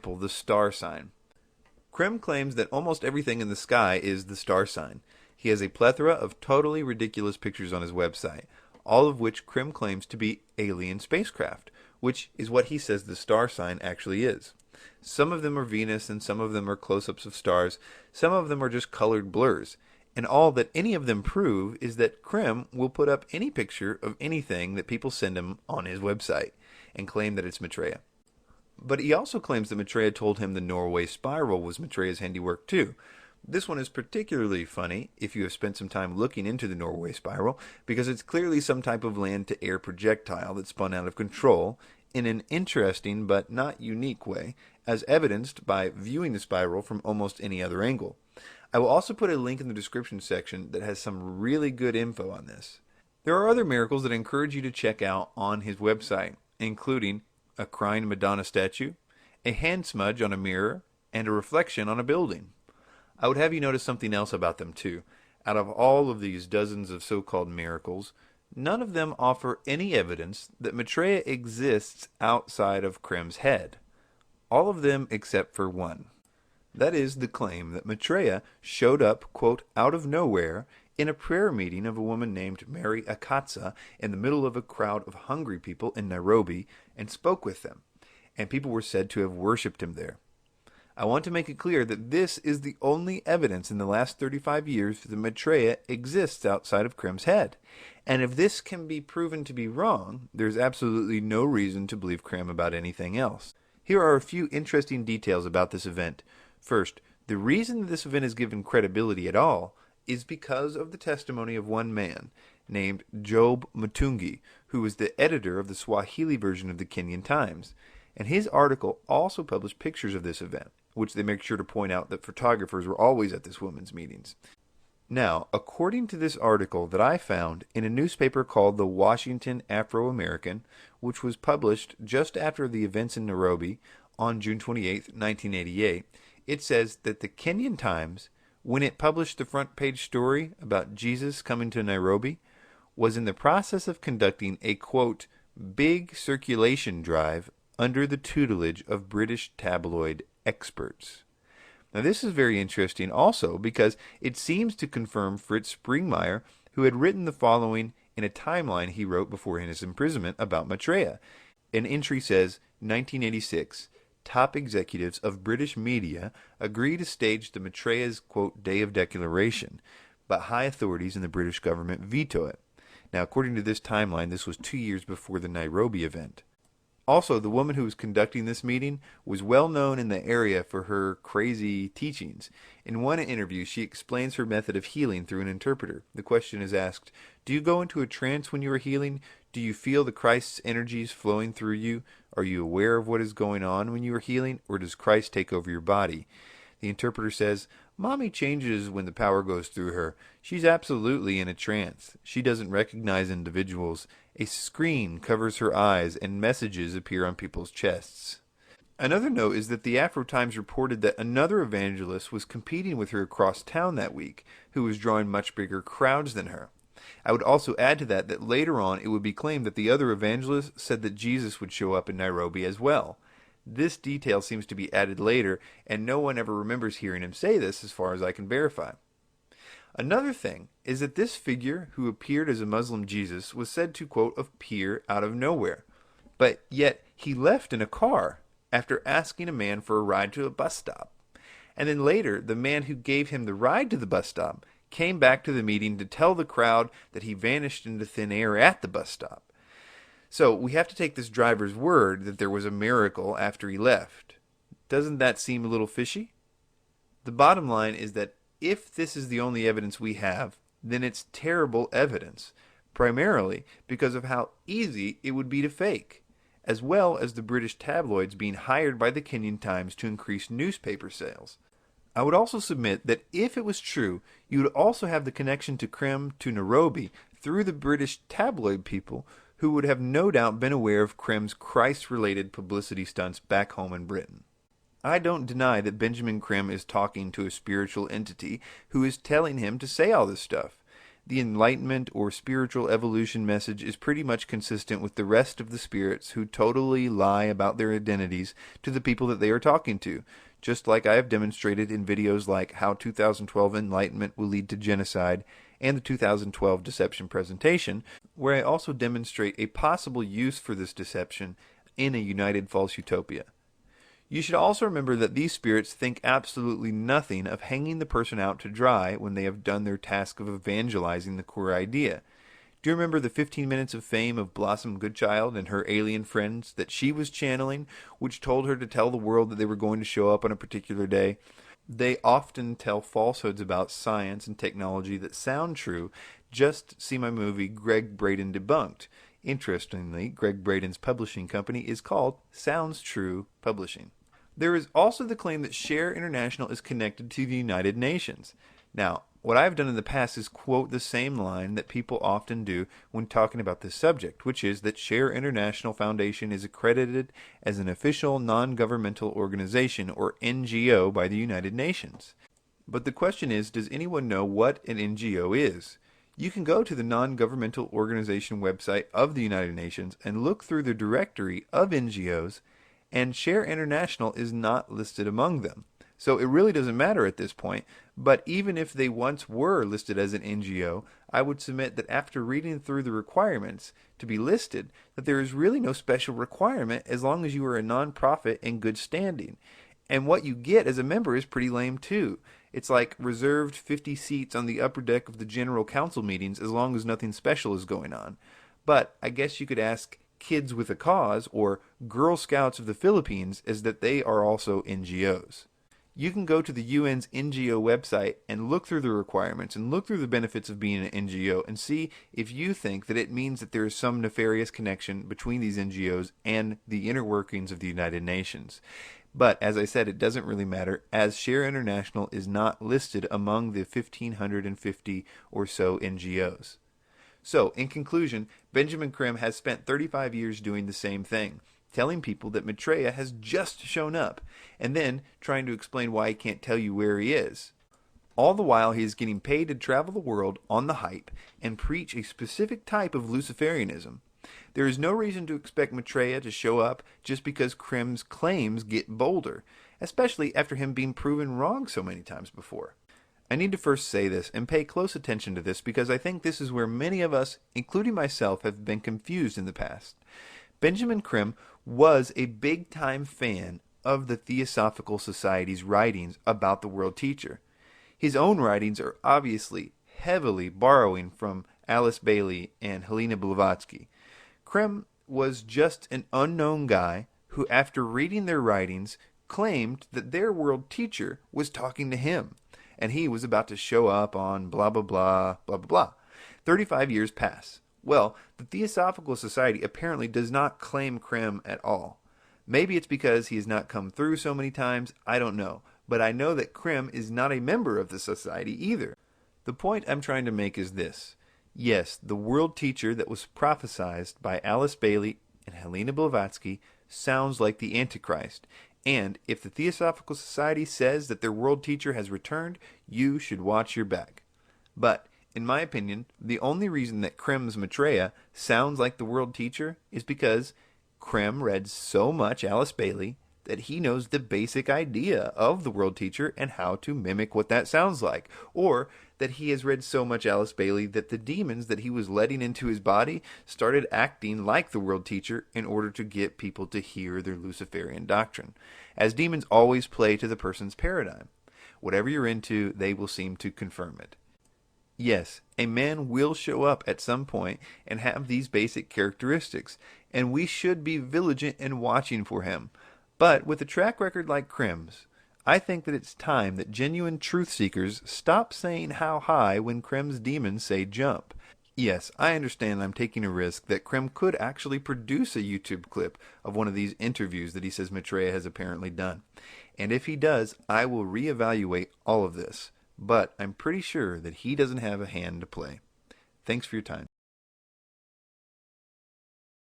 example, the star sign. Creme claims that almost everything in the sky is the star sign. He has a plethora of totally ridiculous pictures on his website, all of which Creme claims to be alien spacecraft, which is what he says the star sign actually is. Some of them are Venus and some of them are close-ups of stars, some of them are just colored blurs. And all that any of them prove is that Creme will put up any picture of anything that people send him on his website and claim that it's Maitreya. But he also claims that Maitreya told him the Norway spiral was Maitreya's handiwork too. This one is particularly funny if you have spent some time looking into the Norway spiral, because it's clearly some type of land-to-air projectile that spun out of control in an interesting but not unique way, as evidenced by viewing the spiral from almost any other angle. I will also put a link in the description section that has some really good info on this. There are other miracles that I encourage you to check out on his website, including a crying Madonna statue, a hand smudge on a mirror, and a reflection on a building. I would have you notice something else about them too. Out of all of these dozens of so-called miracles, none of them offer any evidence that Maitreya exists outside of Creme's head. All of them except for one. That is the claim that Maitreya showed up, quote, out of nowhere in a prayer meeting of a woman named Mary Akatsa in the middle of a crowd of hungry people in Nairobi and spoke with them, and people were said to have worshipped him there. I want to make it clear that this is the only evidence in the last 35 years that Maitreya exists outside of Creme's head. And if this can be proven to be wrong, there's absolutely no reason to believe Creme about anything else. Here are a few interesting details about this event. First, the reason that this event is given credibility at all is because of the testimony of one man named Job Mutungi, who was the editor of the Swahili version of the Kenyan Times. And his article also published pictures of this event, which they make sure to point out that photographers were always at this woman's meetings. Now, according to this article that I found in a newspaper called the Washington Afro-American, which was published just after the events in Nairobi on June 28, 1988, it says that the Kenyan Times, when it published the front page story about Jesus coming to Nairobi, was in the process of conducting a, quote, big circulation drive under the tutelage of British tabloid experts. Now this is very interesting also because it seems to confirm Fritz Springmeier, who had written the following in a timeline he wrote before his imprisonment about Maitreya. An entry says, 1986, top executives of British media agree to stage the Maitreya's, quote, Day of Declaration, but high authorities in the British government veto it. Now, according to this timeline, this was 2 years before the Nairobi event. Also, the woman who was conducting this meeting was well known in the area for her crazy teachings. In one interview, she explains her method of healing through an interpreter. The question is asked, do you go into a trance when you are healing? Do you feel the Christ's energies flowing through you? Are you aware of what is going on when you are healing, or does Christ take over your body? The interpreter says, Mommy changes when the power goes through her. She's absolutely in a trance. She doesn't recognize individuals. A screen covers her eyes and messages appear on people's chests. Another note is that the Afro Times reported that another evangelist was competing with her across town that week, who was drawing much bigger crowds than her. I would also add to that later on it would be claimed that the other evangelist said that Jesus would show up in Nairobi as well. This detail seems to be added later, and no one ever remembers hearing him say this as far as I can verify. Another thing is that this figure who appeared as a Muslim Jesus was said to, quote, appear out of nowhere. But yet he left in a car after asking a man for a ride to a bus stop. And then later, the man who gave him the ride to the bus stop came back to the meeting to tell the crowd that he vanished into thin air at the bus stop. So we have to take this driver's word that there was a miracle after he left. Doesn't that seem a little fishy? The bottom line is that if this is the only evidence we have, then it's terrible evidence, primarily because of how easy it would be to fake, as well as the British tabloids being hired by the Kenyan Times to increase newspaper sales. I would also submit that if it was true, you would also have the connection to Creme to Nairobi through the British tabloid people who would have no doubt been aware of Creme's Christ-related publicity stunts back home in Britain. I don't deny that Benjamin Creme is talking to a spiritual entity who is telling him to say all this stuff. The enlightenment or spiritual evolution message is pretty much consistent with the rest of the spirits who totally lie about their identities to the people that they are talking to, just like I have demonstrated in videos like How 2012 Enlightenment Will Lead to Genocide and the 2012 Deception Presentation, where I also demonstrate a possible use for this deception in a united false utopia. You should also remember that these spirits think absolutely nothing of hanging the person out to dry when they have done their task of evangelizing the core idea. Do you remember the 15 minutes of fame of Blossom Goodchild and her alien friends that she was channeling, which told her to tell the world that they were going to show up on a particular day? They often tell falsehoods about science and technology that sound true. Just see my movie Greg Braden Debunked. Interestingly, Greg Braden's publishing company is called Sounds True Publishing. There is also the claim that Share International is connected to the United Nations. Now, what I've done in the past is quote the same line that people often do when talking about this subject, which is that Share International Foundation is accredited as an official non-governmental organization, or NGO, by the United Nations. But the question is, does anyone know what an NGO is? You can go to the non-governmental organization website of the United Nations and look through the directory of NGOs, and Share International is not listed among them. So it really doesn't matter at this point, but even if they once were listed as an NGO, I would submit that after reading through the requirements to be listed, that there is really no special requirement as long as you are a non-profit in good standing. And what you get as a member is pretty lame too. It's like reserved 50 seats on the upper deck of the general council meetings as long as nothing special is going on. But I guess you could ask Kids with a Cause or Girl Scouts of the Philippines as that they are also NGOs. You can go to the UN's NGO website and look through the requirements and look through the benefits of being an NGO and see if you think that it means that there is some nefarious connection between these NGOs and the inner workings of the United Nations. But as I said, it doesn't really matter, as Share International is not listed among the 1,550 or so NGOs. So, in conclusion, Benjamin Creme has spent 35 years doing the same thing, telling people that Maitreya has just shown up, and then trying to explain why he can't tell you where he is. All the while, he is getting paid to travel the world on the hype and preach a specific type of Luciferianism. There is no reason to expect Maitreya to show up just because Creme's claims get bolder, especially after him being proven wrong so many times before. I need to first say this and pay close attention to this because I think this is where many of us, including myself, have been confused in the past. Benjamin Creme was a big-time fan of the Theosophical Society's writings about the world teacher. His own writings are obviously heavily borrowing from Alice Bailey and Helena Blavatsky. Creme was just an unknown guy who, after reading their writings, claimed that their world teacher was talking to him, and he was about to show up on blah blah blah blah blah blah. 35 years pass. Well, the Theosophical Society apparently does not claim Creme at all. Maybe it's because he has not come through so many times, I don't know. But I know that Creme is not a member of the society either. The point I'm trying to make is this. Yes, the world teacher that was prophesied by Alice Bailey and Helena Blavatsky sounds like the Antichrist. And if the Theosophical Society says that their world teacher has returned, you should watch your back. But in my opinion, the only reason that Creme's Maitreya sounds like the world teacher is because Creme read so much Alice Bailey that he knows the basic idea of the world teacher and how to mimic what that sounds like. Or that he has read so much Alice Bailey that the demons that he was letting into his body started acting like the world teacher in order to get people to hear their Luciferian doctrine. As demons always play to the person's paradigm. Whatever you're into, they will seem to confirm it. Yes, a man will show up at some point and have these basic characteristics, and we should be vigilant in watching for him. But with a track record like Creme's, I think that it's time that genuine truth seekers stop saying how high when Creme's demons say jump. Yes, I understand I'm taking a risk that Creme could actually produce a YouTube clip of one of these interviews that he says Maitreya has apparently done. And if he does, I will reevaluate all of this. But I'm pretty sure that he doesn't have a hand to play. Thanks for your time.